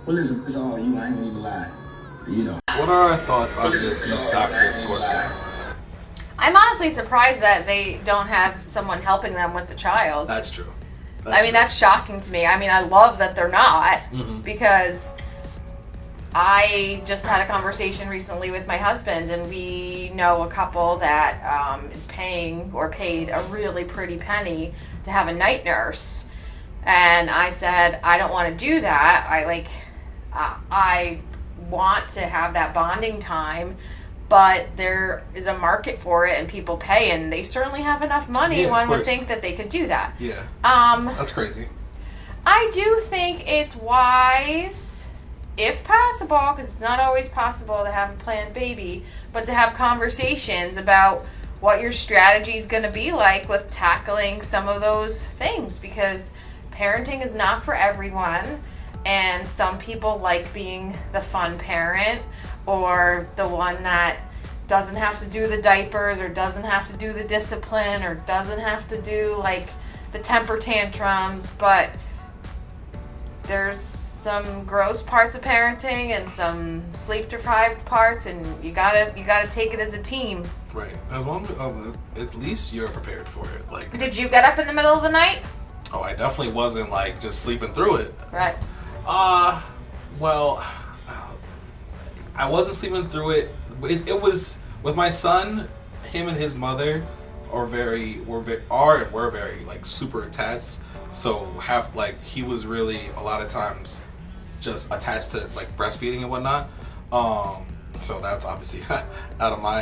Well, listen, it's all you. I ain't gonna even lie. You know. What are our thoughts on this Miss Doctor scorecard? I'm honestly surprised that they don't have someone helping them with the child. That's true. That's shocking to me. I mean, I love that they're not, because I just had a conversation recently with my husband, and we know a couple that is paying or paid a really pretty penny to have a night nurse. And I said, I don't want to do that. I want to have that bonding time, but there is a market for it and people pay, and they certainly have enough money. Yeah, one would think that they could do that. Yeah. That's crazy. I do think it's wise, if possible, because it's not always possible to have a planned baby, but to have conversations about what your strategy is going to be like with tackling some of those things, because parenting is not for everyone, and some people like being the fun parent or the one that doesn't have to do the diapers or doesn't have to do the discipline or doesn't have to do like the temper tantrums. But there's some gross parts of parenting and some sleep deprived parts, and you gotta take it as a team. Right. As long as at least you're prepared for it. Like, did you get up in the middle of the night? Oh, I definitely wasn't like just sleeping through it. Right. Well, I wasn't sleeping through it. It was with my son. Him and his mother were very like super attached. So he was really a lot of times just attached to like breastfeeding and whatnot. So that's obviously out of my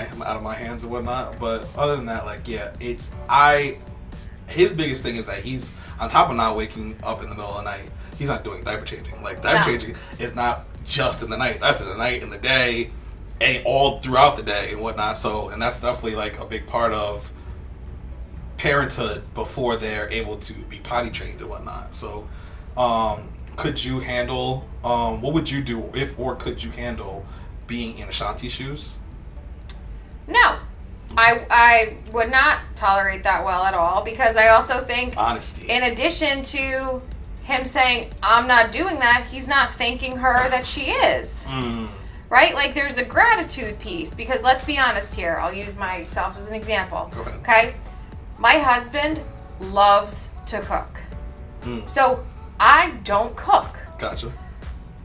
hands and whatnot. But other than that, his biggest thing is that he's on top of not waking up in the middle of the night. He's not doing diaper changing. Like diaper changing is not just in the night. That's in the night, in the day, and all throughout the day and whatnot. So, and that's definitely like a big part of parenthood before they're able to be potty trained and whatnot. So, could you handle? What would you do could you handle being in Ashanti's shoes? No. I would not tolerate that well at all, because I also think, honesty, in addition to him saying, I'm not doing that, he's not thanking her that she is. Right? Like, there's a gratitude piece, because let's be honest here. I'll use myself as an example. Go ahead. Okay? My husband loves to cook. So, I don't cook. Gotcha.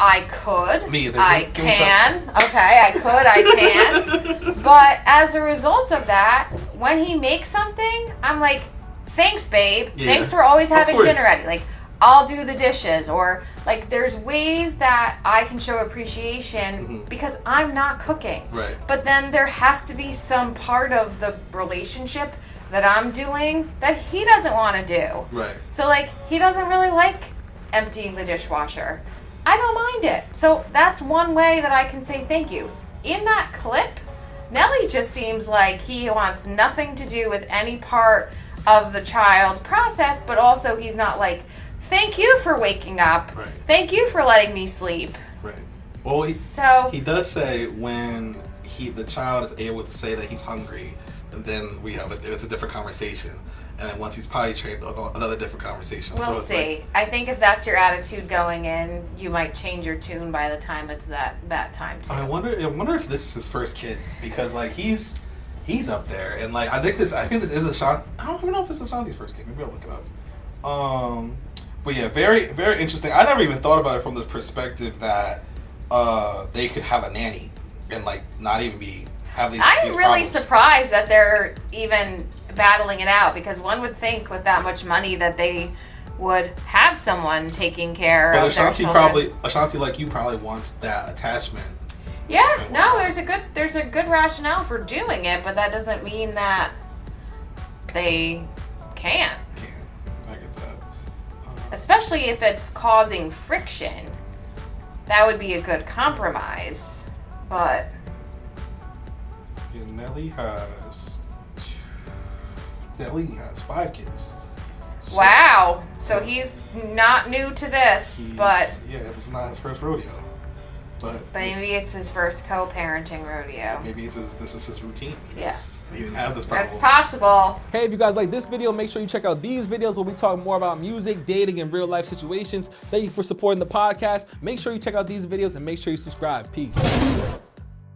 I could. Me either. I can. Okay, I could. I can. But as a result of that, when he makes something, I'm like, thanks, babe. Yeah. Thanks for always having course. dinner ready. Like, I'll do the dishes. Or, like, there's ways that I can show appreciation because I'm not cooking. Right. But then there has to be some part of the relationship that I'm doing that he doesn't want to do. Right. So, like, he doesn't really like emptying the dishwasher. I don't mind it. So that's one way that I can say thank you. In that clip, Nelly just seems like he wants nothing to do with any part of the child process, but also he's not like, thank you for waking up. Right. Thank you for letting me sleep. Right. Well, he does say when the child is able to say that he's hungry, and then it's a different conversation. And then once he's potty trained, another different conversation. We'll see. I think if that's your attitude going in, you might change your tune by the time it's that time too. I wonder if this is his first kid, because like he's up there, and like I think this is Ashanti. I don't even know if it's Ashanti's first kid. Maybe I'll look it up. But yeah, very very interesting. I never even thought about it from the perspective that they could have a nanny and like not even have these. I'm these really problems. surprised that they're even battling it out, because one would think with that much money that they would have someone taking care of their children. Ashanti, like you, probably wants that attachment. Yeah, no, there's a good rationale for doing it, but that doesn't mean that they can't. Yeah, I get that. Especially if it's causing friction. That would be a good compromise. But yeah, Nelly has 5 kids. So wow. So he's not new to this, but yeah, this is not his first rodeo. But maybe it's his first co-parenting rodeo. Maybe this is his routine. Yeah. He didn't have this problem. That's possible. Hey, if you guys like this video, make sure you check out these videos where we talk more about music, dating, and real life situations. Thank you for supporting the podcast. Make sure you check out these videos and make sure you subscribe. Peace.